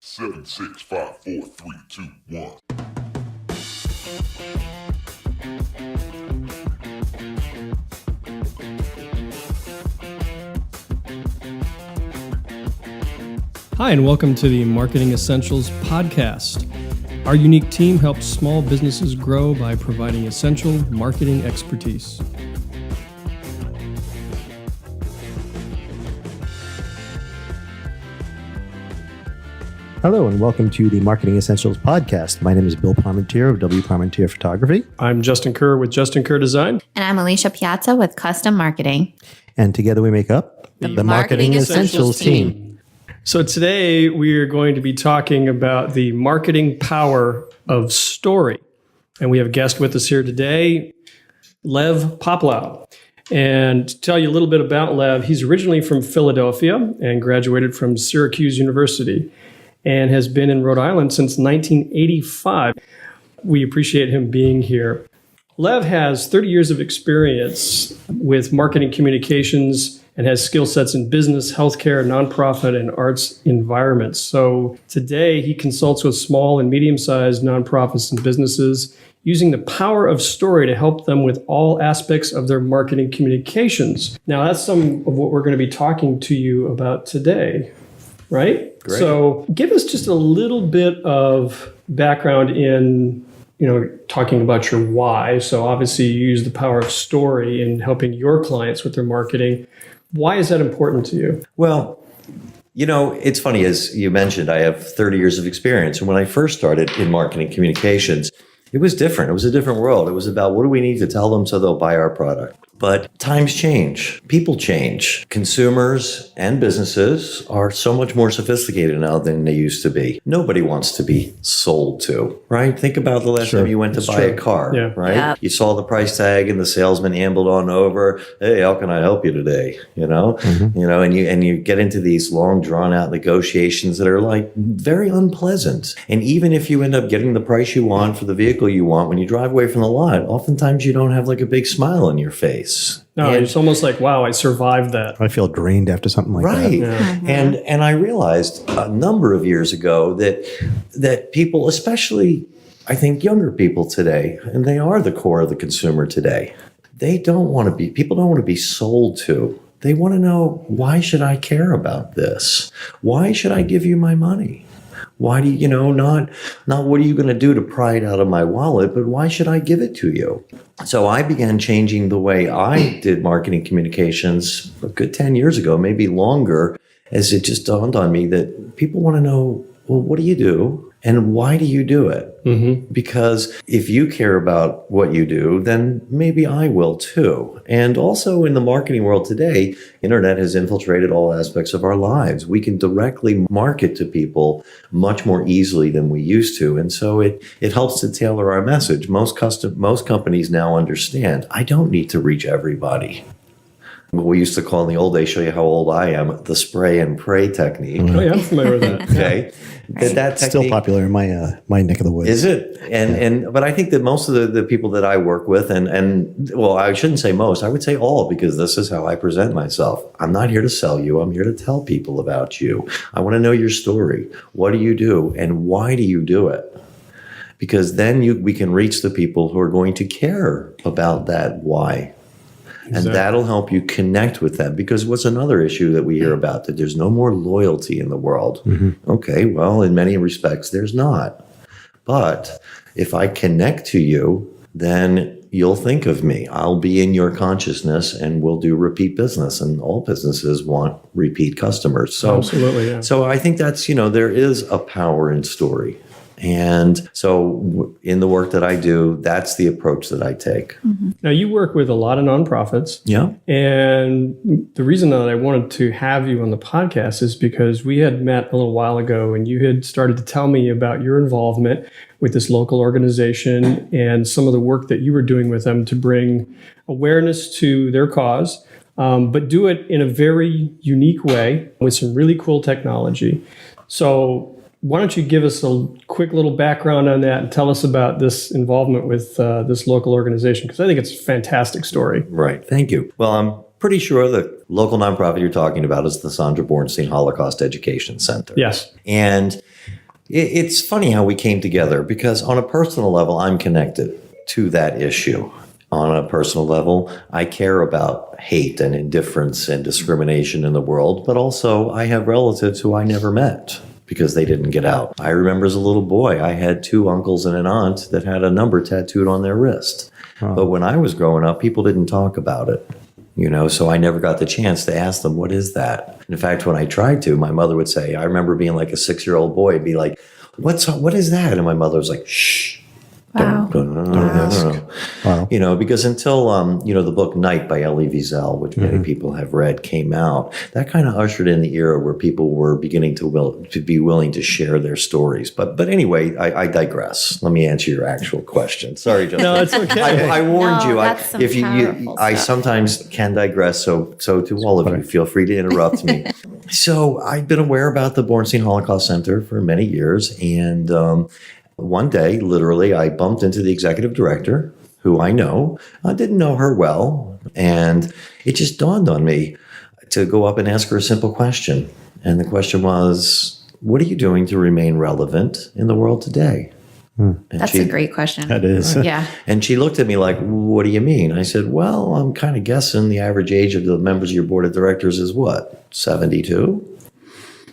7, 6, 5, 4, 3, 2, 1. Hi, and welcome to the Marketing Essentials podcast. Our unique team helps small businesses grow by providing essential marketing expertise. Hello, and welcome to the Marketing Essentials podcast. My name is W.Parmentier of W.Parmentier Photography. I'm Justin Kerr with Justin Kerr Design. And I'm Alicia Piazza with Custom Marketing. And together we make up the Marketing Essentials team. So today we are going to be talking about the marketing power of story. And we have a guest with us here today, Lev Poplow. And to tell you a little bit about Lev, he's originally from Philadelphia and graduated from Syracuse University and has been in Rhode Island since 1985. We appreciate him being here. Lev has 30 years of experience with marketing communications and has skill sets in business, healthcare, nonprofit, and arts environments. So today he consults with small and medium-sized nonprofits and businesses using the power of story to help them with all aspects of their marketing communications. Now, that's some of what we're going to be talking to you about today, right? Great. So give us just a little bit of background in, talking about your why. So obviously you use the power of story in helping your clients with their marketing. Why is that important to you? Well, it's funny, as you mentioned, I have 30 years of experience. And when I first started in marketing communications, it was different. It was a different world. It was about what do we need to tell them so they'll buy our product. But times change. People change. Consumers and businesses are so much more sophisticated now than they used to be. Nobody wants to be sold to, right? Think about the last time you went to buy a car, right? Yeah. You saw the price tag and the salesman ambled on over. Hey, how can I help you today? And you get into these long drawn out negotiations that are like very unpleasant. And even if you end up getting the price you want for the vehicle you want, when you drive away from the lot, oftentimes you don't have like a big smile on your face. No, it's almost like, wow, I survived that. I feel drained after something like that. Right. Yeah. And I realized a number of years ago that people, especially I think younger people today, and they are the core of the consumer today, people don't want to be sold to. They want to know, why should I care about this? Why should I give you my money? Why do you, not what are you going to do to pry it out of my wallet, but why should I give it to you? So I began changing the way I did marketing communications a good 10 years ago, maybe longer, as it just dawned on me that people want to know, well, what do you do? And why do you do it? Mm-hmm. Because if you care about what you do, then maybe I will too. And also in the marketing world today, internet has infiltrated all aspects of our lives. We can directly market to people much more easily than we used to. And so it helps to tailor our message. Most companies now understand, I don't need to reach everybody. What we used to call in the old days, show you how old I am, the spray and pray technique. Oh, yeah, I'm familiar with that. Okay. That It's still popular in my neck of the woods. Is it? But I think that most of the people that I work with, and I shouldn't say most, I would say all, because this is how I present myself. I'm not here to sell you. I'm here to tell people about you. I want to know your story. What do you do? And why do you do it? Because then we can reach the people who are going to care about that why. Exactly. And that'll help you connect with them. Because what's another issue that we hear about? That there's no more loyalty in the world. Mm-hmm. Okay, well, in many respects, there's not. But if I connect to you, then you'll think of me. I'll be in your consciousness and we'll do repeat business. And all businesses want repeat customers. So, absolutely, yeah. So I think that's, there is a power in story. And so in the work that I do, that's the approach that I take. Mm-hmm. Now, you work with a lot of nonprofits. Yeah. And the reason that I wanted to have you on the podcast is because we had met a little while ago and you had started to tell me about your involvement with this local organization and some of the work that you were doing with them to bring awareness to their cause, but do it in a very unique way with some really cool technology. So why don't you give us a quick little background on that and tell us about this involvement with this local organization? Because I think it's a fantastic story. Right. Thank you. Well, I'm pretty sure the local nonprofit you're talking about is the Sondra Bornstein Holocaust Education Center. Yes. And It's funny how we came together because on a personal level, I'm connected to that issue. On a personal level, I care about hate and indifference and discrimination in the world, but also I have relatives who I never met because they didn't get out. I remember as a little boy, I had 2 uncles and an aunt that had a number tattooed on their wrist. Oh. But when I was growing up, people didn't talk about it. So I never got the chance to ask them, what is that? In fact, when I tried to, my mother would say, I remember being like a 6-year-old boy, be like, what is that? And my mother was like, shh. Wow. Don't ask. Wow. Because until, the book Night by Elie Wiesel, which many people have read, came out, that kind of ushered in the era where people were beginning to be willing to share their stories. But anyway, I digress. Let me answer your actual question. Sorry, Justin. No, it's okay. I warned you. That's some powerful I stuff. sometimes can digress. So to all of you, feel free to interrupt me. So I've been aware about the Bornstein Holocaust Center for many years, and one day, literally, I bumped into the executive director, who I know. I didn't know her well, and it just dawned on me to go up and ask her a simple question. And the question was, what are you doing to remain relevant in the world today? That's a great question. That is. Yeah. And she looked at me like, what do you mean? I said, well, I'm kind of guessing the average age of the members of your board of directors is what, 72?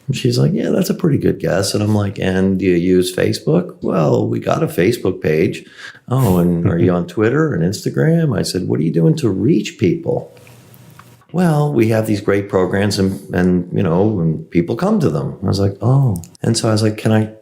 And she's like, yeah, that's a pretty good guess. And I'm like, and do you use Facebook? Well, we got a Facebook page. Oh, and are you on Twitter and Instagram? I said, what are you doing to reach people? Well, we have these great programs and people come to them. I was like, oh. And so I was like, can I,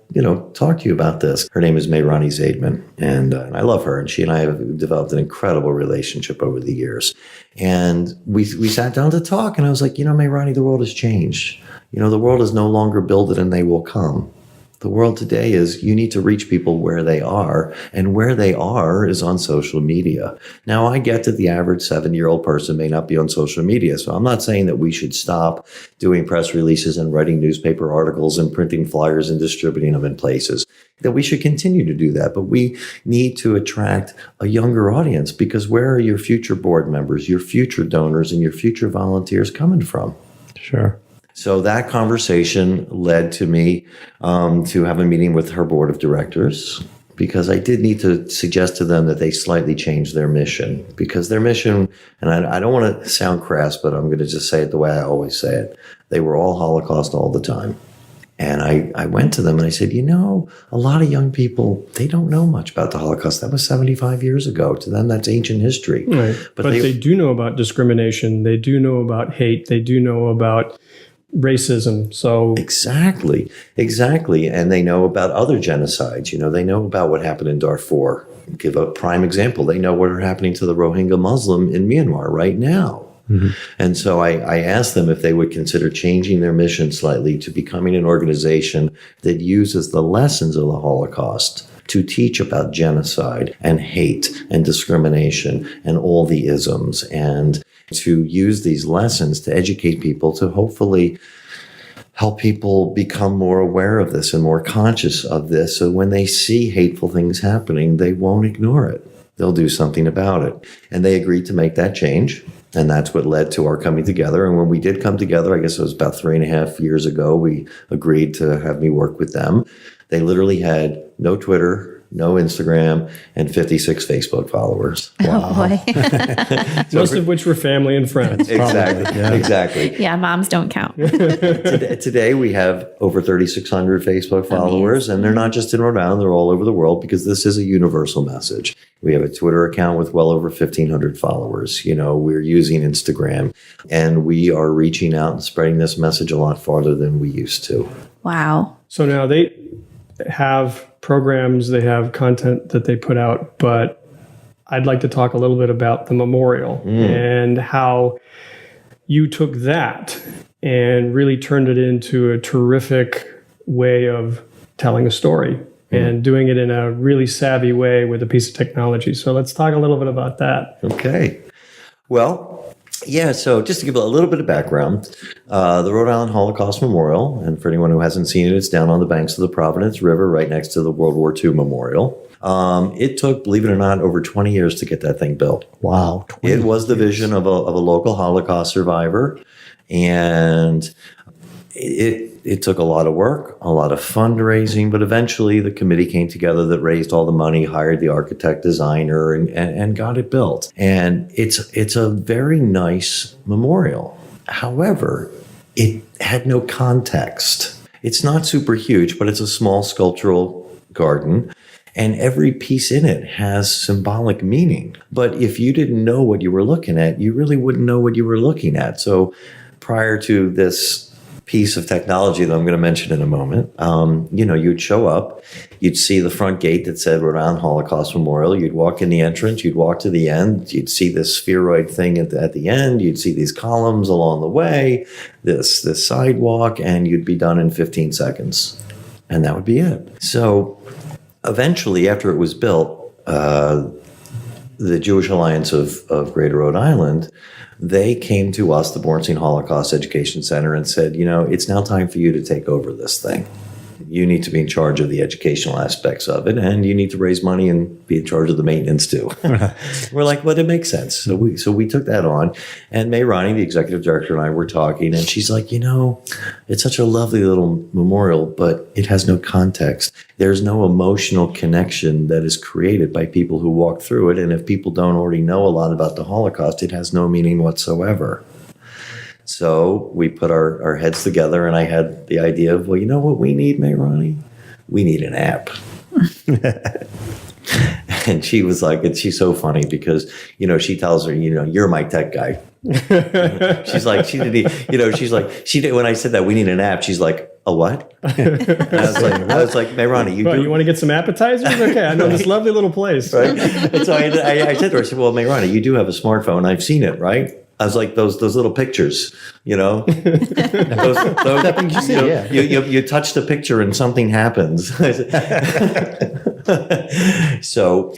talk to you about this? Her name is Meirani Zaidman, and I love her. And she and I have developed an incredible relationship over the years. And we sat down to talk, and I was like, Meirani, the world has changed. The world is no longer build it and they will come. The world today is you need to reach people where they are, and where they are is on social media. Now, I get that the average 70-year-old person may not be on social media, so I'm not saying that we should stop doing press releases and writing newspaper articles and printing flyers and distributing them in places. That we should continue to do that, but we need to attract a younger audience, because where are your future board members, your future donors, and your future volunteers coming from? Sure. So that conversation led to me to have a meeting with her board of directors, because I did need to suggest to them that they slightly change their mission, because their mission, and I don't want to sound crass, but I'm going to just say it the way I always say it. They were all Holocaust all the time. And I went to them and I said, a lot of young people, they don't know much about the Holocaust. That was 75 years ago. To them, that's ancient history. Right. But they do know about discrimination. They do know about hate. They do know about racism. So Exactly. And they know about other genocides. They know about what happened in Darfur. Give a prime example. They know what are happening to the Rohingya Muslim in Myanmar right now. Mm-hmm. And so I asked them if they would consider changing their mission slightly to becoming an organization that uses the lessons of the Holocaust to teach about genocide and hate and discrimination and all the isms, and to use these lessons to educate people, to hopefully help people become more aware of this and more conscious of this. So when they see hateful things happening, they won't ignore it. They'll do something about it. And they agreed to make that change. And that's what led to our coming together. And when we did come together, I guess it was about 3.5 years ago, we agreed to have me work with them. They literally had no Twitter, no Instagram, and 56 Facebook followers. Wow. Oh boy. most of which were family and friends. Exactly. Yeah, moms don't count. Today we have over 3,600 Facebook followers, and they're not just in Rhode Island, they're all over the world, because this is a universal message. We have a Twitter account with well over 1,500 followers. We're using Instagram, and we are reaching out and spreading this message a lot farther than we used to. Wow. So now they have programs, they have content that they put out, but I'd like to talk a little bit about the memorial and how you took that and really turned it into a terrific way of telling a story and doing it in a really savvy way with a piece of technology. So let's talk a little bit about that. Okay. Well, yeah, so just to give a little bit of background, the Rhode Island Holocaust Memorial, and for anyone who hasn't seen it, it's down on the banks of the Providence River right next to the World War II Memorial. It took, believe it or not, over 20 years to get that thing built. Wow. It was the vision of a local Holocaust survivor, and it it took a lot of work, a lot of fundraising, but eventually the committee came together that raised all the money, hired the architect designer, and got it built. And it's a very nice memorial. However, it had no context. It's not super huge, but it's a small sculptural garden. And every piece in it has symbolic meaning. But if you didn't know what you were looking at, you really wouldn't know what you were looking at. So prior to this piece of technology that I'm going to mention in a moment, you'd show up, you'd see the front gate that said Rhode Island Holocaust Memorial. You'd walk in the entrance, you'd walk to the end, you'd see this spheroid thing at the end, you'd see these columns along the way, this sidewalk, and you'd be done in 15 seconds. And that would be it. So eventually, after it was built, the Jewish Alliance of Greater Rhode Island, they came to us, the Bornstein Holocaust Education Center, and said, it's now time for you to take over this thing. You need to be in charge of the educational aspects of it, and you need to raise money and be in charge of the maintenance too. We're like, well, it makes sense. So we took that on, and May Ronnie, the executive director, and I were talking, and she's like, it's such a lovely little memorial, but it has no context. There's no emotional connection that is created by people who walk through it, and if people don't already know a lot about the Holocaust, it has no meaning whatsoever. So we put our heads together, and I had the idea of, well, you know what we need, May Ronnie? We need an app. And she was like, and she's so funny because, she tells her, you're my tech guy. She's like, when I said that we need an app, she's like, a what? I was like, May Ronnie, you want to get some appetizers? Okay, I know this lovely little place. Right? And so I said to her, I said, well, May Ronnie, you do have a smartphone. I've seen it, right? I was like, those little pictures, those you touch the picture and something happens. So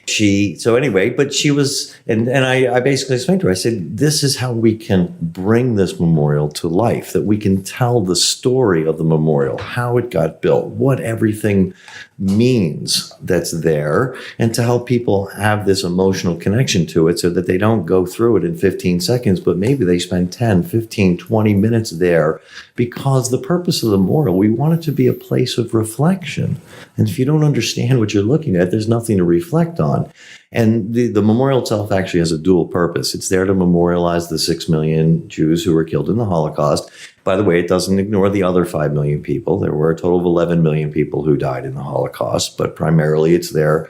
anyway, but she was, and I basically explained to her, I said, this is how we can bring this memorial to life, that we can tell the story of the memorial, how it got built, what everything means that's there, and to help people have this emotional connection to it so that they don't go through it in 15 seconds, but maybe they spend 10, 15, 20 minutes there, because the purpose of the memorial, we want it to be a place of reflection. And if you don't understand what you're looking at, there's nothing to reflect on. And the memorial itself actually has a dual purpose. It's there to memorialize the 6 million Jews who were killed in the Holocaust. By the way, it doesn't ignore the other 5 million people. There were a total of 11 million people who died in the Holocaust, but primarily it's there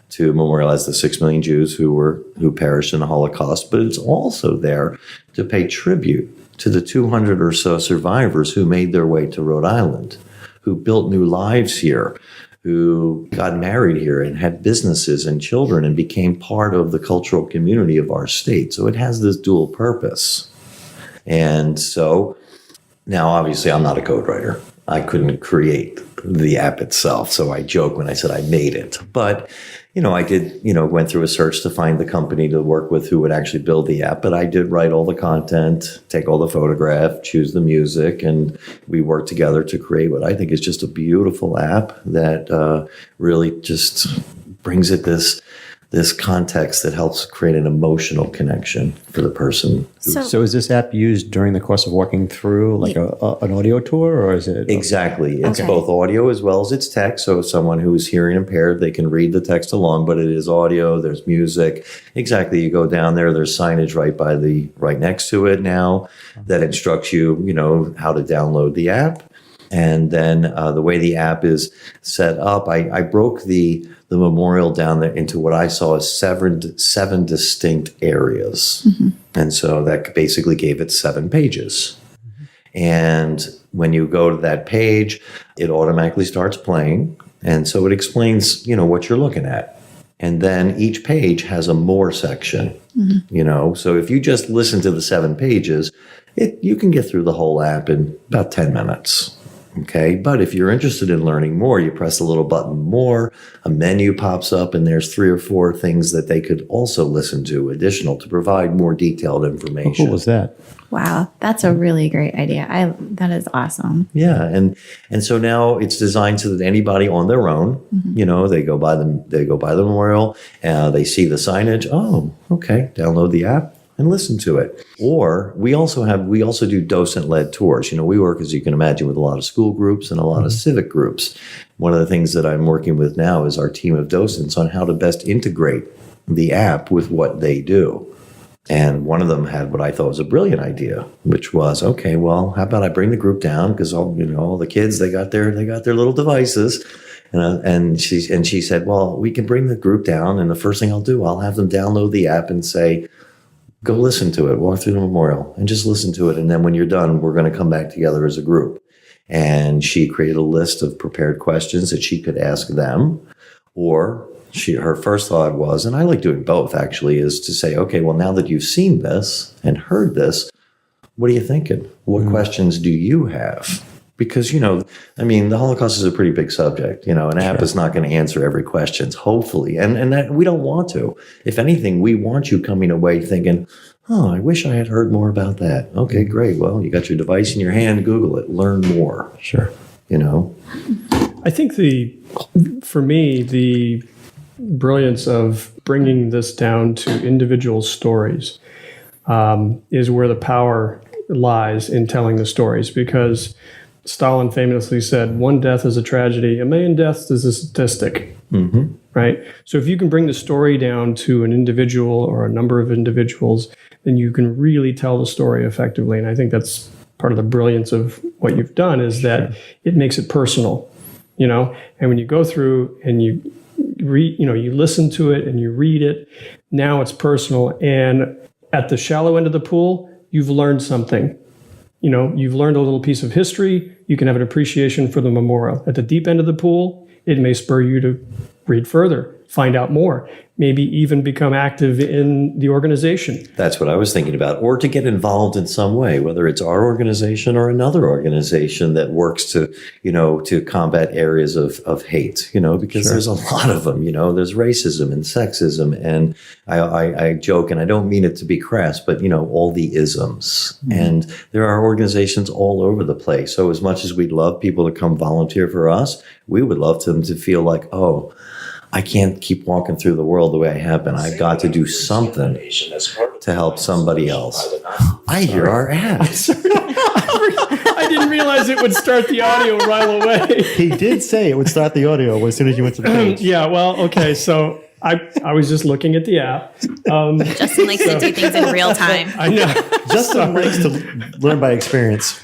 to memorialize the 6 million Jews who perished in the Holocaust. But it's also there to pay tribute to the 200 or so survivors who made their way to Rhode Island, who built new lives here, who got married here and had businesses and children and became part of the cultural community of our state. So it has this dual purpose. And so now, obviously, I'm not a code writer. I couldn't create the app itself. So I joke when I said I made it. But, I did, went through a search to find the company to work with who would actually build the app. But I did write all the content, take all the photograph, choose the music, and we worked together to create what I think is just a beautiful app that really just brings it this context that helps create an emotional connection for the person. So is this app used during the course of walking through like an audio tour, or is it? Exactly. It's both audio as well as it's text. So if someone who's hearing impaired, they can read the text along, but it is audio, there's music. Exactly. You go down there's signage right next to it now that instructs you, how to download the app. And then the way the app is set up, I broke the memorial down there into what I saw as seven distinct areas. Mm-hmm. And so that basically gave it 7 pages. Mm-hmm. And when you go to that page, it automatically starts playing. And so it explains, what you're looking at. And then each page has a more section, mm-hmm. So if you just listen to the 7 pages, you can get through the whole app in about 10 minutes. Okay, but if you're interested in learning more, you press a little button more, a menu pops up, and there's 3 or 4 things that they could also listen to additional to provide more detailed information. What was that? Wow, that's a really great idea. That is awesome. Yeah, and so now it's designed so that anybody on their own, mm-hmm. They go by the memorial, they see the signage. Oh, okay, download the app. and listen to it. Or we also do docent led tours. We work, as you can imagine, with a lot of school groups and a lot of civic groups. One of the things that I'm working with now is our team of docents on how to best integrate the app with what they do. And one of them had what I thought was a brilliant idea, which was, okay, well, how about I bring the group down, because all the kids, they got their little devices. And she said, well, we can bring the group down, and the first thing I'll do, I'll have them download the app and say, go listen to it, walk through the memorial and just listen to it. And then when you're done, we're going to come back together as a group. And she created a list of prepared questions that she could ask them, or her first thought was, and I like doing both actually, is to say, okay, well, now that you've seen this and heard this, what are you thinking? What questions do you have? Because, the Holocaust is a pretty big subject. An app is not going to answer every question, hopefully. And that we don't want to. If anything, we want you coming away thinking, I wish I had heard more about that. Okay, great. Well, you got your device in your hand, Google it, learn more. Sure. I think for me, the brilliance of bringing this down to individual stories is where the power lies in telling the stories, because Stalin famously said, one death is a tragedy, a million deaths is a statistic, right? So if you can bring the story down to an individual or a number of individuals, then you can really tell the story effectively. And I think that's part of the brilliance of what you've done, is that it makes it personal, and when you go through and you read, you listen to it and you read it, now it's personal. And at the shallow end of the pool, you've learned something. You've learned a little piece of history. You can have an appreciation for the memorial. At the deep end of the pool, it may spur you to read further, find out more, maybe even become active in the organization. That's what I was thinking about. Or to get involved in some way, whether it's our organization or another organization that works to combat areas of hate, because there's a lot of them, there's racism and sexism. And I joke, and I don't mean it to be crass, but, all the isms. And there are organizations all over the place. So as much as we'd love people to come volunteer for us, we would love them to feel like, oh, I can't keep walking through the world the way I have been. I've got to do something to help somebody else. I hear our ad. I didn't realize it would start the audio right away. He did say it would start the audio as soon as you went to the page. Yeah, well, okay, so I was just looking at the app. Justin likes to do things in real time. I know. Justin likes to learn by experience.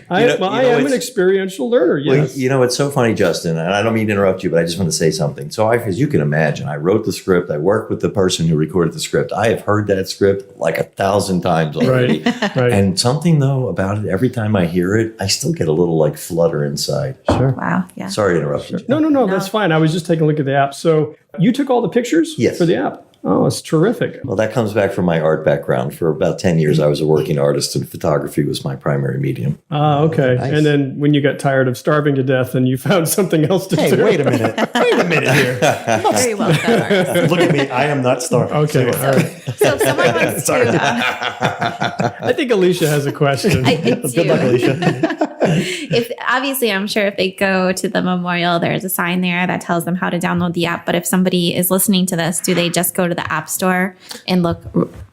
I am an experiential learner, yes. Well, it's so funny, Justin, and I don't mean to interrupt you, but I just want to say something. So as you can imagine, I wrote the script. I worked with the person who recorded the script. I have heard that script like 1,000 times already. Right. And something, though, about it, every time I hear it, I still get a little flutter inside. Sure. Wow. Yeah. Sorry to interrupt you. No, that's fine. I was just taking a look at the app. So you took all the pictures for the app? Oh, it's terrific. Well, that comes back from my art background. For about 10 years, I was a working artist, and photography was my primary medium. Okay. Nice. And then when you got tired of starving to death and you found something else to do. Hey, wait a minute. Wait a minute here. Very well done. Look at me. I am not starving. Okay. All right. So if someone wants to, I think Alicia has a question. I Good do. luck, Alicia. If obviously, I'm sure if they go to the memorial, there's a sign there that tells them how to download the app. But if somebody is listening to this, do they just go to the App Store and look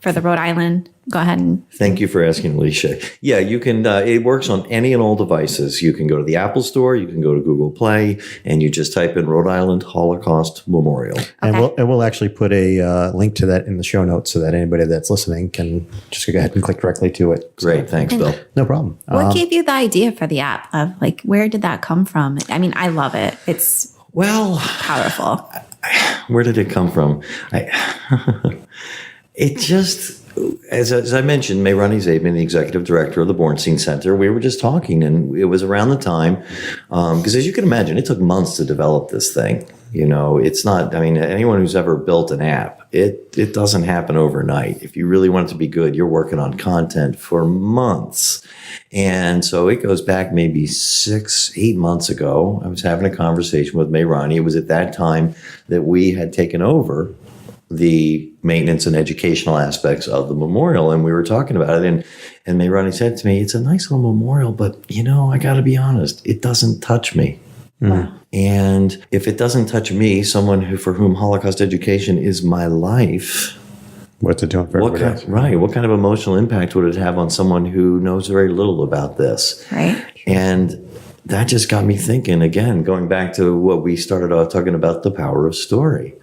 for the Rhode Island? Go ahead and. Thank you for asking, Alicia. Yeah, you can. It works on any and all devices. You can go to the Apple Store, you can go to Google Play, and you just type in Rhode Island Holocaust Memorial. And we'll actually put a link to that in the show notes so that anybody that's listening can just go ahead and click directly to it. Great, thanks, Bill. No problem. What gave you the idea for the app? Of where did that come from? I mean, I love it. It's powerful. Where did it come from? It just, as I mentioned, Mayrani Zabin, the executive director of the Bornstein Center, we were just talking, and it was around the time, because as you can imagine, it took months to develop this thing. It's not, anyone who's ever built an app, it doesn't happen overnight. If you really want it to be good, you're working on content for months. And so it goes back maybe 6-8 months ago. I was having a conversation with Mayrani. It was at that time that we had taken over the maintenance and educational aspects of the memorial, and we were talking about it, and Mayrani said to me, it's a nice little memorial, but I got to be honest, it doesn't touch me. Wow. And if it doesn't touch me, someone for whom Holocaust education is my life, What's it doing for everybody else? Right. What kind of emotional impact would it have on someone who knows very little about this? Right. And that just got me thinking again, going back to what we started off talking about, the power of story.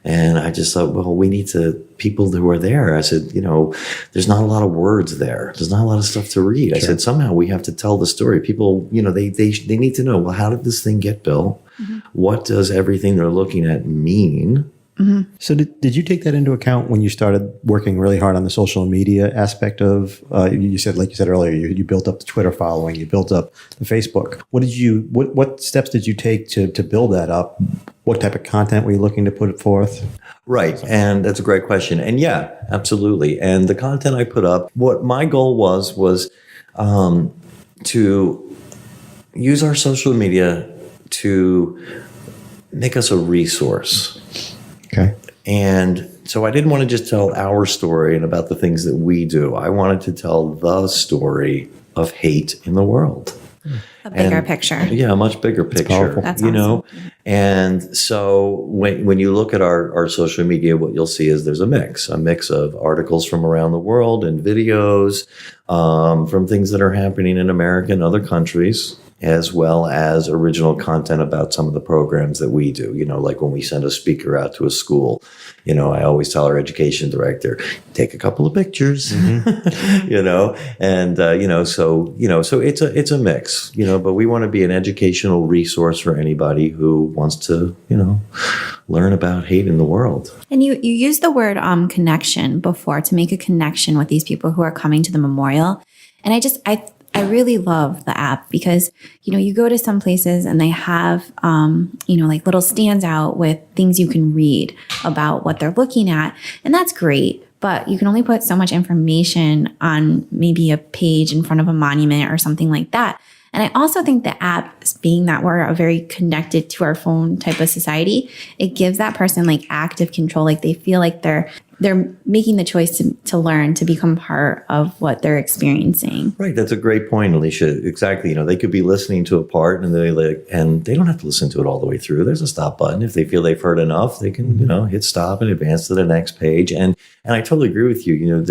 And I just thought, well, we need people who are there. I said, there's not a lot of words there. There's not a lot of stuff to read. I said, somehow we have to tell the story. People, they need to know, well, how did this thing get built? What does everything they're looking at mean? So did you take that into account when you started working really hard on the social media aspect of, you said, like you said earlier, you built up the Twitter following, you built up the Facebook. What steps did you take to build that up? What type of content were you looking to put forth? Right. And that's a great question. And yeah, absolutely. And the content I put up, what my goal was to use our social media to make us a resource. Okay. And so I didn't want to just tell our story and about the things that we do. I wanted to tell the story of hate in the world. A bigger picture. Yeah, a much bigger picture. powerful. That's you awesome. know? And so when you look at our social media, what you'll see is there's a mix of articles from around the world and videos from things that are happening in America and other countries, as well as original content about some of the programs that we do. Like when we send a speaker out to a school, I always tell our education director, take a couple of pictures, and, so it's a mix, but we want to be an educational resource for anybody who wants to, learn about hate in the world. And you used the word connection before, to make a connection with these people who are coming to the memorial. And I really love the app because, you go to some places and they have, like little stands out with things you can read about what they're looking at. And that's great. But you can only put so much information on maybe a page in front of a monument or something like that. And I also think the app, being that we're a very connected to our phone type of society, it gives that person like active control. Like they feel like they're making the choice to learn, to become part of what they're experiencing. Right. That's a great point, Alicia. Exactly. They could be listening to a part and they don't have to listen to it all the way through. There's a stop button. If they feel they've heard enough, they can, hit stop and advance to the next page. And I totally agree with you.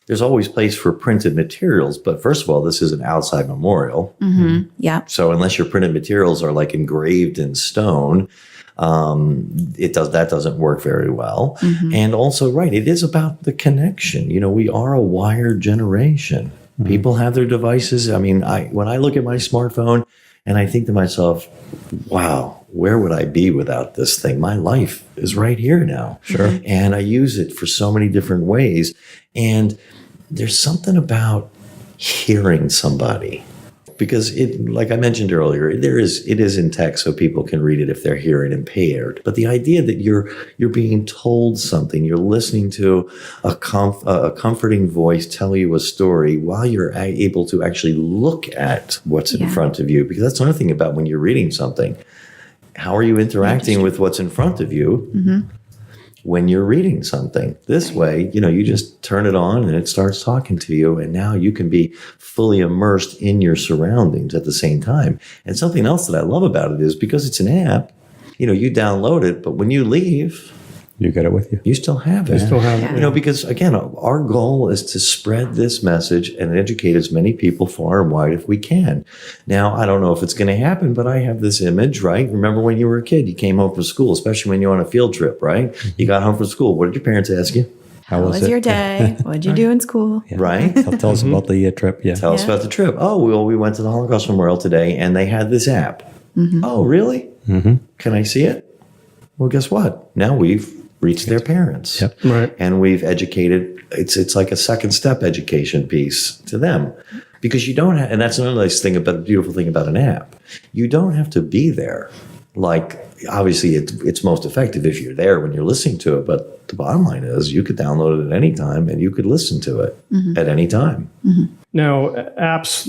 There's always place for printed materials, but first of all, this is an outside memorial. Mm-hmm. Yeah. So unless your printed materials are like engraved in stone, that doesn't work very well. Mm-hmm. And also, right, it is about the connection. We are a wired generation. Mm-hmm. People have their devices. I mean, when I look at my smartphone and I think to myself, wow, where would I be without this thing? My life is right here now. Sure. And I use it for so many different ways. And there's something about hearing somebody. Because like I mentioned earlier, it is in text so people can read it if they're hearing impaired. But the idea that you're being told something, you're listening to a comforting voice tell you a story while you're able to actually look at what's in front of you. Because that's another thing about when you're reading something. How are you interacting with what's in front of you? Mm-hmm. When you're reading something this way, you just turn it on and it starts talking to you. And now you can be fully immersed in your surroundings at the same time. And something else that I love about it is because it's an app, you download it, but when you leave, you got it with you. You still have it. You still have it. Because again, our goal is to spread this message and educate as many people far and wide if we can. Now, I don't know if it's going to happen, but I have this image, right? Remember when you were a kid, you came home from school, especially when you're on a field trip, right? Mm-hmm. You got home from school. What did your parents ask you? How was your day? What did you do in school? Yeah. Right? Tell us about the trip. Yeah. Tell us about the trip. Oh, well, we went to the Holocaust Memorial today and they had this app. Mm-hmm. Oh, really? Mm-hmm. Can I see it? Well, guess what? Now we've reached their parents. Yep. Right. And we've educated, it's like a second step education piece to them. Because you don't have, and that's another nice thing about, beautiful thing about an app. You don't have to be there. Like, obviously it's most effective if you're there when you're listening to it, but the bottom line is you could download it at any time and you could listen to it at any time. Mm-hmm. Now, apps,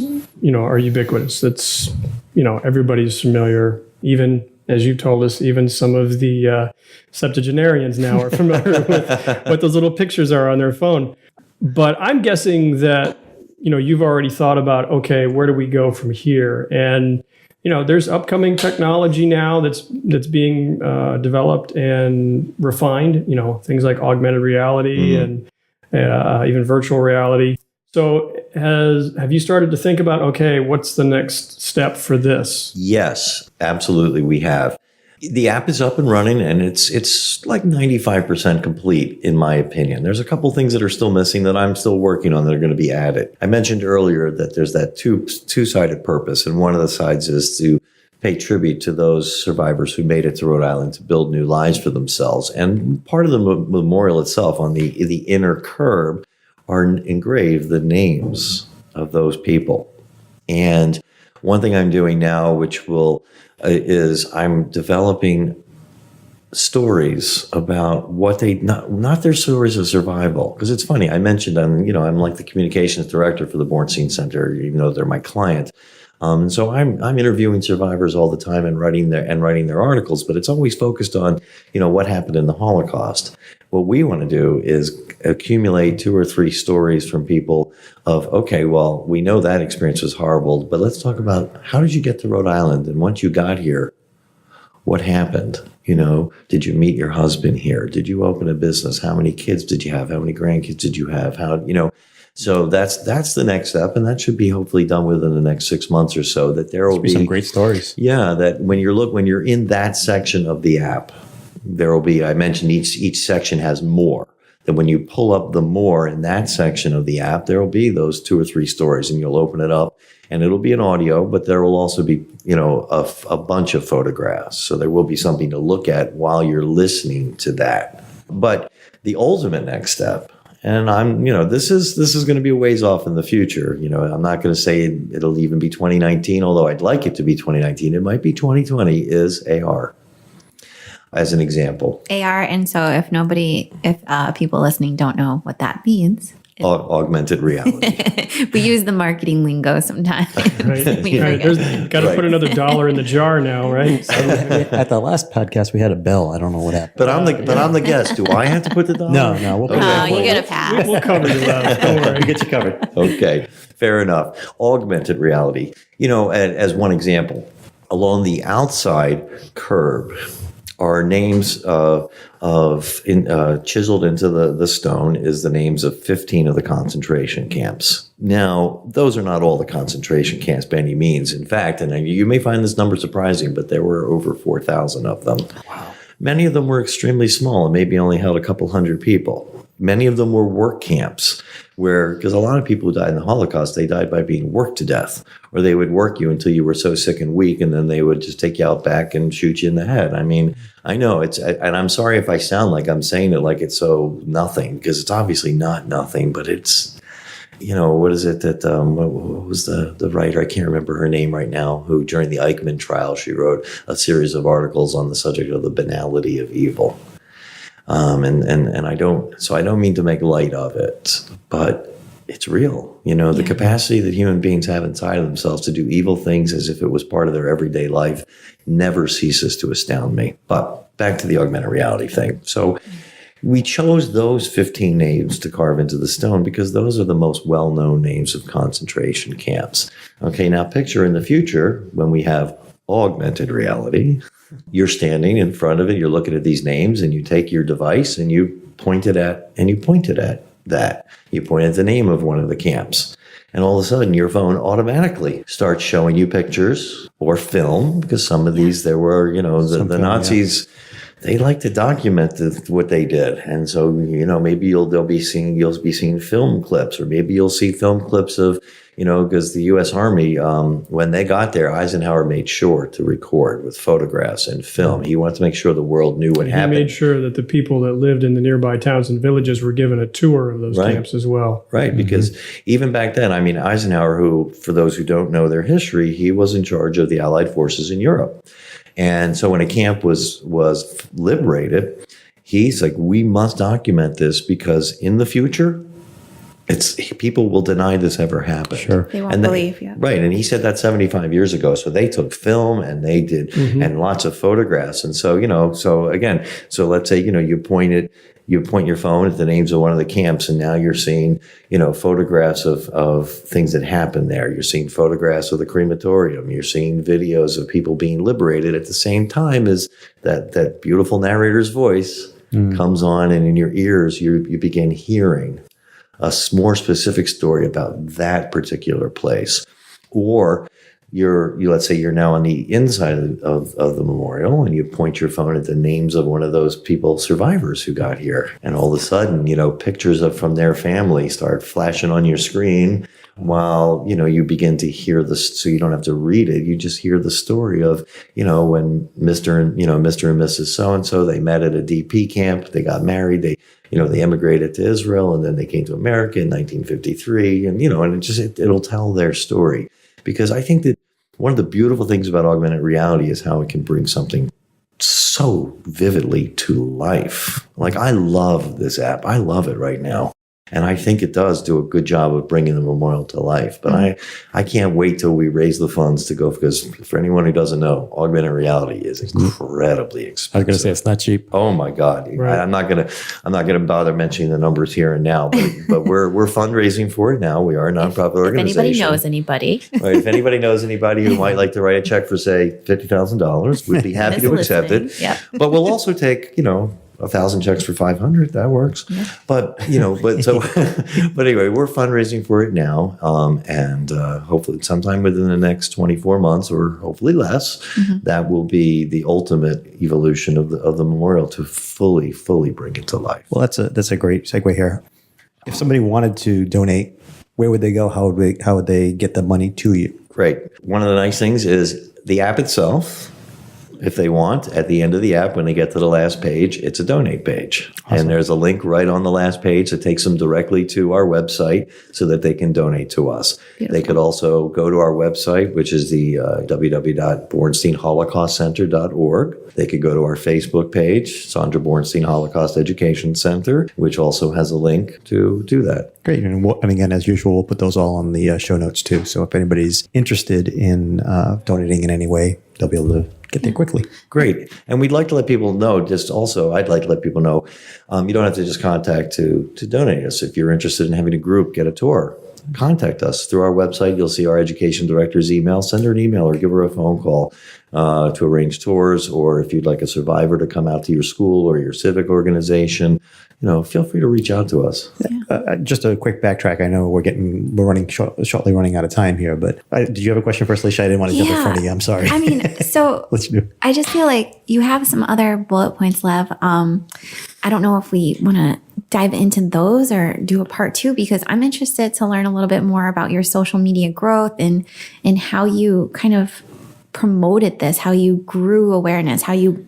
are ubiquitous. It's, everybody's familiar, even as you told us, even some of the septuagenarians now are familiar with what those little pictures are on their phone. But I'm guessing that, you've already thought about, okay, where do we go from here? And, there's upcoming technology now that's being developed and refined. Things like augmented reality and even virtual reality. So have you started to think about, okay, what's the next step for this? Yes, absolutely, we have. The app is up and running, and it's like 95% complete, in my opinion. There's a couple things that are still missing that I'm still working on that are going to be added. I mentioned earlier that there's that two-sided purpose, and one of the sides is to pay tribute to those survivors who made it to Rhode Island to build new lives for themselves. And part of the memorial itself, on the inner curb, are engraved the names of those people. And one thing I'm doing now, which is I'm developing stories about what not their stories of survival. Because it's funny, I mentioned I'm like the communications director for the Bornstein Center, even though they're my client. And so I'm interviewing survivors all the time and writing their articles, but it's always focused on, what happened in the Holocaust. What we want to do is accumulate 2 or 3 stories from people of, okay, well, we know that experience was horrible, but let's talk about how did you get to Rhode Island? And once you got here, what happened? Did you meet your husband here? Did you open a business? How many kids did you have? How many grandkids did you have? So that's the next step, and that should be hopefully done within the next 6 months or so. That there will be some great stories. Yeah, that when you're in that section of the app, there will be. I mentioned each section has more. That when you pull up the more in that section of the app, there will be those 2 or 3 stories, and you'll open it up, and it'll be an audio, but there will also be a bunch of photographs. So there will be something to look at while you're listening to that. But the ultimate next step. And this is going to be a ways off in the future. I'm not going to say it'll even be 2019, although I'd like it to be 2019. It might be 2020 is AR, as an example. AR. And so if people listening don't know what that means. Augmented reality. We use the marketing lingo sometimes. Right. Got to put another dollar in the jar now, right? At the last podcast, we had a bell. I don't know what happened. But I'm the guest. Do I have to put the dollar? No. We'll You get a pass. We'll cover you up. Don't worry. we get you covered. Okay, fair enough. Augmented reality. As one example, along the outside curb are names chiseled into the stone is the names of 15 of the concentration camps. Now, those are not all the concentration camps by any means. In fact, and you may find this number surprising, but there were over 4,000 of them. Wow. Many of them were extremely small and maybe only held a couple hundred people. Many of them were work camps because a lot of people who died in the Holocaust, they died by being worked to death, or they would work you until you were so sick and weak, and then they would just take you out back and shoot you in the head. I mean, I know and I'm sorry if I sound like I'm saying it like it's so nothing, because it's obviously not nothing, but it's, what is it that, what was the writer? I can't remember her name right now, who during the Eichmann trial, she wrote a series of articles on the subject of the banality of evil. And I don't mean to make light of it, but it's real. The capacity that human beings have inside of themselves to do evil things as if it was part of their everyday life never ceases to astound me. But back to the augmented reality thing. So we chose those 15 names to carve into the stone because those are the most well-known names of concentration camps. Okay, now picture in the future when we have augmented reality. You're standing in front of it, you're looking at these names, and you take your device and you point it at that. You point at the name of one of the camps. And all of a sudden, your phone automatically starts showing you pictures or film, because some of these, there were, the Nazis, they like to document what they did. And so, maybe you'll be seeing film clips, or maybe you'll see film clips of, because the U.S. Army, when they got there, Eisenhower made sure to record with photographs and film. He wanted to make sure the world knew what happened. He made sure that the people that lived in the nearby towns and villages were given a tour of those camps as well. Right, because even back then, Eisenhower, who, for those who don't know their history, he was in charge of the Allied forces in Europe. And so when a camp was liberated, he's like, we must document this because in the future, people will deny this ever happened. Sure. They won't believe you. Right. And he said that 75 years ago. So they took film and they did, and lots of photographs. And so, so let's say, you point it you point your phone at the names of one of the camps, and now you're seeing, photographs of things that happened there. You're seeing photographs of the crematorium. You're seeing videos of people being liberated at the same time as that beautiful narrator's voice comes on, and in your ears, you begin hearing a more specific story about that particular place. Or let's say you're now on the inside of the memorial, and you point your phone at the names of one of those people, survivors who got here. And all of a sudden, pictures from their family start flashing on your screen while, you begin to hear this. So you don't have to read it. You just hear the story of, when Mr. and Mrs. So-and-so, they met at a DP camp, they got married, they emigrated to Israel, and then they came to America in 1953. And, it'll tell their story. Because I think that one of the beautiful things about augmented reality is how it can bring something so vividly to life. Like, I love this app. I love it right now. And I think it does do a good job of bringing the memorial to life. But I can't wait till we raise the funds to go, because for anyone who doesn't know, augmented reality is incredibly expensive. I was going to say, it's not cheap. Oh my God. Right. I'm not gonna bother mentioning the numbers here and now, but we're fundraising for it now. We are a nonprofit organization. If anybody knows anybody. Right, if anybody knows anybody who might like to write a check for, say, $50,000, we'd be happy to accept it. Yep. But we'll also take, 1,000 checks for 500. That works. Yeah. But anyway, we're fundraising for it now. And hopefully sometime within the next 24 months, or hopefully less, that will be the ultimate evolution of the memorial, to fully bring it to life. Well, that's a great segue here. If somebody wanted to donate, where would they go? How would they get the money to you? Great. One of the nice things is the app itself. If they want, at the end of the app, when they get to the last page, it's a donate page. Awesome. And there's a link right on the last page that takes them directly to our website so that they can donate to us. Beautiful. They could also go to our website, which is the www.bornsteinholocaustcenter.org. They could go to our Facebook page, Sondra Bornstein Holocaust Education Center, which also has a link to do that. Great. And again, as usual, we'll put those all on the show notes too. So if anybody's interested in donating in any way, they'll be able to get there quickly. Great. And we'd like to let people know, I'd like to let people know, you don't have to just contact to donate us. If you're interested in having a group get a tour, contact us through our website. You'll see our education director's email. Send her an email or give her a phone call to arrange tours. Or if you'd like a survivor to come out to your school or your civic organization, feel free to reach out to us. Yeah. Just a quick backtrack. I know we're running shortly running out of time here, but did you have a question first, Alicia? I didn't want to jump in front of you. I'm sorry. I mean, so I just feel like you have some other bullet points, Lev. I don't know if we want to dive into those or do a part 2, because I'm interested to learn a little bit more about your social media growth and how you kind of promoted this, how you grew awareness, how you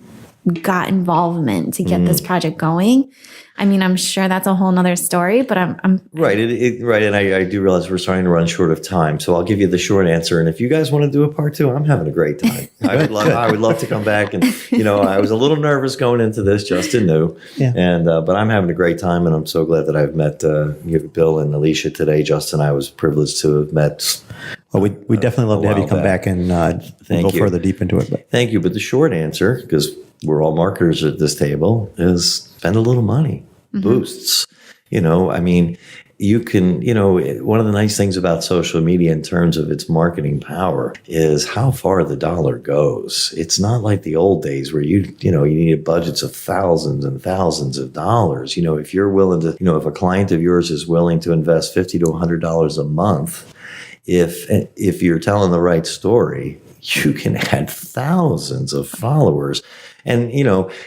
got involvement to get this project going. I mean, I'm sure that's a whole nother story, but I'm right. Right. And I do realize we're starting to run short of time. So I'll give you the short answer. And if you guys want to do a part 2, I'm having a great time. I would love to come back. And, I was a little nervous going into this, Justin knew. Yeah. And, but I'm having a great time. And I'm so glad that I've met Bill and Alicia today. Justin, I was privileged to have met. Well, we definitely love to have you come back and go further deep into it. But. Thank you. But the short answer, because we're all marketers at this table, is spend a little money. Boosts. You can, one of the nice things about social media in terms of its marketing power is how far the dollar goes. It's not like the old days where you needed budgets of thousands and thousands of dollars. If you're willing to, if a client of yours is willing to invest $50 to $100 a month, if you're telling the right story, you can add thousands of followers. And,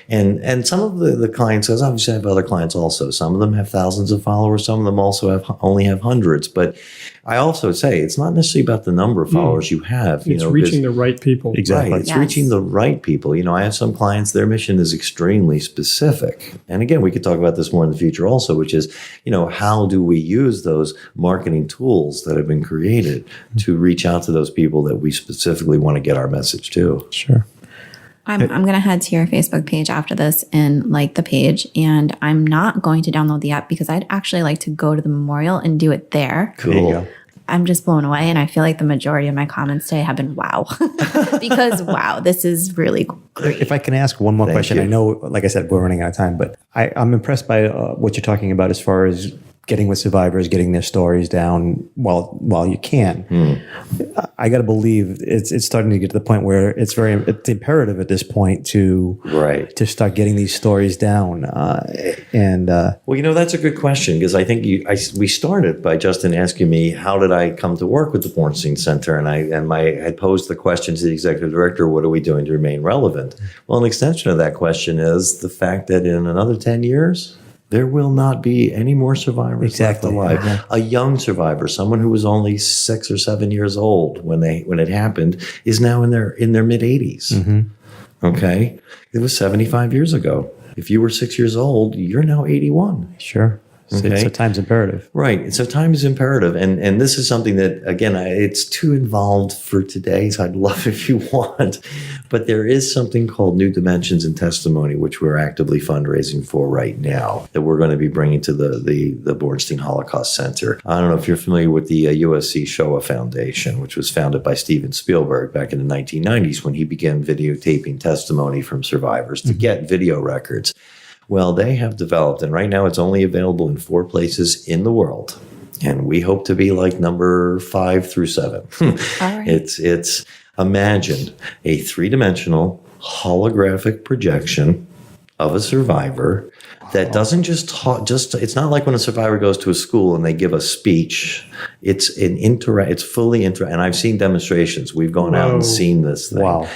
and some of the clients, as obviously I have other clients also, some of them have thousands of followers. Some of them also only have hundreds. But I also say it's not necessarily about the number of followers you have. It's reaching the right people. Exactly. Right, it's reaching the right people. I have some clients, their mission is extremely specific. And again, we could talk about this more in the future also, which is, how do we use those marketing tools that have been created to reach out to those people that we specifically want to get our message to? Sure. I'm going to head to your Facebook page after this and like the page. And I'm not going to download the app because I'd actually like to go to the memorial and do it there. Cool. I'm just blown away. And I feel like the majority of my comments today have been wow. Because wow, this is really great. If I can ask one more question, you. I know, like I said, we're running out of time, but I'm impressed by what you're talking about as far as getting with survivors, getting their stories down while you can. I got to believe it's starting to get to the point where it's imperative at this point to start getting these stories down. Well, that's a good question, because I think we started by Justin asking me how did I come to work with the Bornstein Center, and I had posed the question to the executive director, what are we doing to remain relevant? Well, an extension of that question is the fact that in another 10 years, there will not be any more survivors left alive. Yeah. A young survivor, someone who was only 6 or 7 years old when it happened, is now in their mid 80s. Okay, it was 75 years ago. If you were 6 years old, you're now 81. Sure. Okay. So time's imperative. Right. So time is imperative. And this is something that, again, it's too involved for today, so I'd love if you want. But there is something called New Dimensions in Testimony, which we're actively fundraising for right now, that we're going to be bringing to the Bornstein Holocaust Center. I don't know if you're familiar with the USC Shoah Foundation, which was founded by Steven Spielberg back in the 1990s when he began videotaping testimony from survivors to get video records. Well, they have developed, and right now it's only available in 4 places in the world. And we hope to be like number 5 through 7. All right. It's imagine a 3-dimensional holographic projection of a survivor that doesn't just talk, it's not like when a survivor goes to a school and they give a speech. It's fully and I've seen demonstrations. We've gone out and seen this thing. Wow.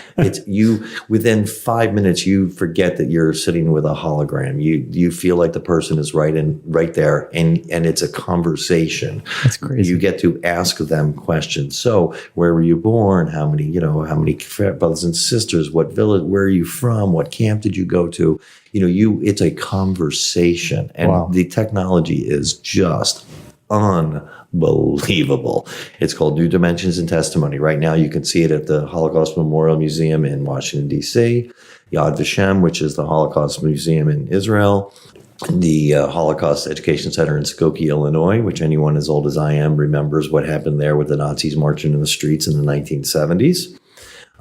Within 5 minutes, you forget that you're sitting with a hologram. You feel like the person is right there, and it's a conversation. That's crazy. You get to ask them questions. So, where were you born? How many brothers and sisters? What village? Where are you from? What camp did you go to? It's a conversation, and the technology is just unbelievable. It's called New Dimensions in Testimony. Right now, you can see it at the Holocaust Memorial Museum in Washington, D.C., Yad Vashem, which is the Holocaust Museum in Israel, the Holocaust Education Center in Skokie, Illinois, which anyone as old as I am remembers what happened there with the Nazis marching in the streets in the 1970s.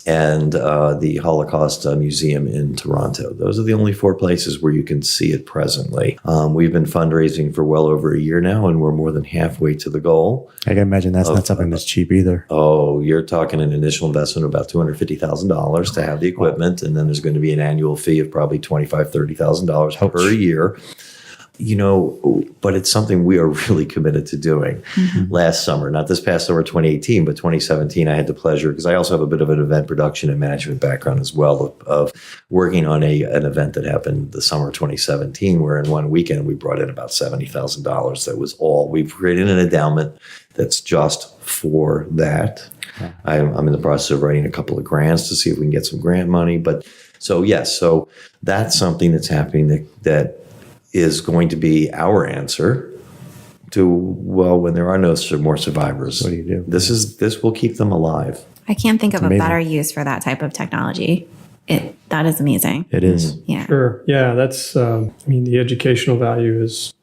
And the Holocaust Museum in Toronto. Those are the only 4 places where you can see it presently. We've been fundraising for well over a year now, and we're more than halfway to the goal. I can imagine that's not something that's cheap either. Oh, you're talking an initial investment of about $250,000 to have the equipment, and then there's going to be an annual fee of probably $25,000, $30,000 per year. But it's something we are really committed to doing. Last summer, not this past summer, 2018, but 2017, I had the pleasure, because I also have a bit of an event production and management background as well, of working on an event that happened the summer of 2017, where in one weekend we brought in about $70,000. That was all. We've created an endowment that's just for that. Yeah. I'm in the process of writing a couple of grants to see if we can get some grant money. But so that's something that's happening that is going to be our answer to, when there are no more survivors. What do you do? This will keep them alive. I can't think of a better use for that type of technology. That is amazing. It is. Yeah. Sure. Yeah, that's, the educational value is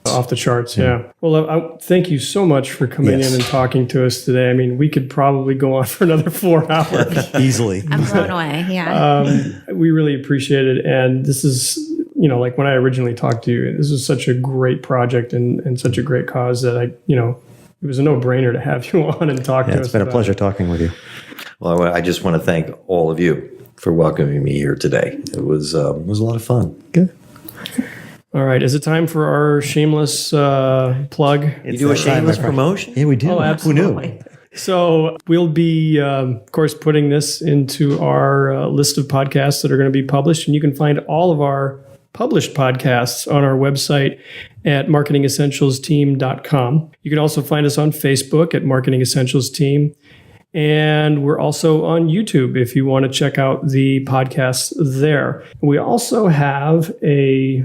off the charts. Yeah. Well, thank you so much for coming in and talking to us today. We could probably go on for another 4 hours. Easily. I'm blown away. Yeah. We really appreciate it. And this is, like when I originally talked to you, this was such a great project and such a great cause that it was a no-brainer to have you on and talk to us. It's been a pleasure talking with you. Well, I just want to thank all of you for welcoming me here today. It was a lot of fun. Good. All right. Is it time for our shameless plug? You do a shameless promotion? Yeah, we do. Oh, absolutely. Who knew? So we'll be, of course, putting this into our list of podcasts that are going to be published. And you can find all of our published podcasts on our website at marketingessentialsteam.com. You can also find us on Facebook at Marketing Essentials Team. And we're also on YouTube if you want to check out the podcasts there. We also have a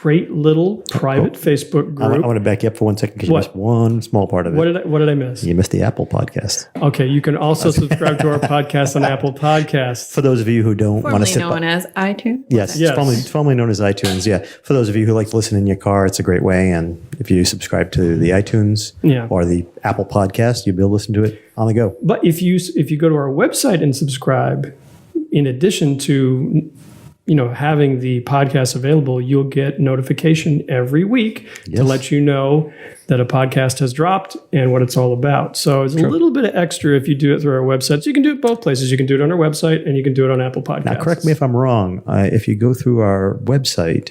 great little private Facebook I group. want to back you up for 1 second because you What? missed one small part of it. What did I miss? You missed the Apple podcast. Okay, you can also subscribe to our podcast on Apple Podcasts. For those of you who don't want to Formerly sit known as iTunes. Yes, Yes. It's formerly known as iTunes. Yeah, for those of you who like to listen in your car, it's a great way. And if you subscribe to the iTunes Yeah. or the Apple podcast, you'll be able to listen to it on the go. But if you go to our website and subscribe, in addition to having the podcast available, you'll get notification every week to Yes. let you know that a podcast has dropped and what it's all about. So it's a little bit of extra if you do it through our website. So you can do it both places. You can do it on our website and you can do it on Apple Podcasts. Now, correct me if I'm wrong. If you go through our website,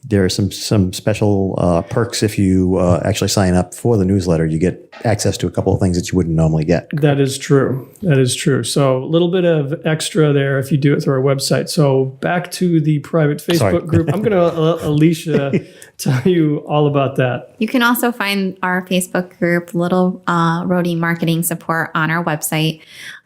there are some special perks if you actually sign up for the newsletter. You get access to a couple of things that you wouldn't normally get. That is true. That is true. So a little bit of extra there if you do it through our website. So back to the private Facebook Sorry. group. I'm going to Alicia tell you all about that. You can also find our Facebook group, Little Roadie Marketing Support, on our website,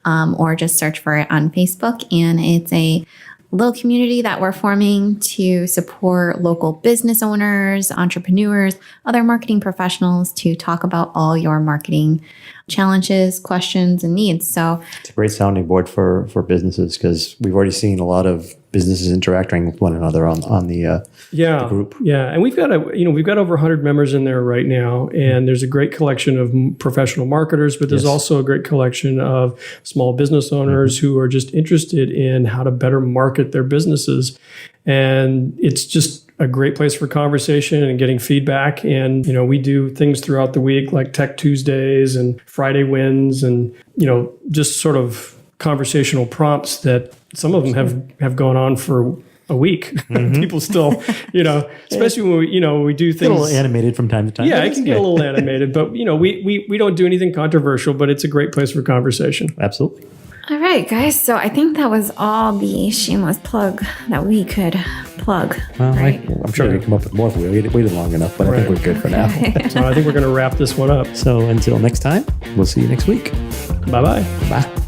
or just search for it on Facebook. And it's a little community that we're forming to support local business owners, entrepreneurs, other marketing professionals to talk about all your marketing challenges, questions, and needs. So It's a great sounding board for businesses because we've already seen a lot of businesses interacting with one another on the group. Yeah, and we've got over 100 members in there right now, and there's a great collection of professional marketers, but there's also a great collection of small business owners who are just interested in how to better market their businesses. And it's just a great place for conversation and getting feedback. And, we do things throughout the week like Tech Tuesdays and Friday Wins and, just sort of conversational prompts that some of them have gone on for a week. People still, especially when we do A things. little animated from time to time. Yeah, but it it's can get a good. little animated, but we don't do anything controversial, but it's a great place for conversation. Absolutely. all right, guys. So I think that was all the shameless plug that we could plug. Well, right? I'm sure we can come up with more if we waited long enough, but I think Right. we're good for now. So I think we're going to wrap this one up. So until next time, we'll see you next week. Bye-bye. Bye.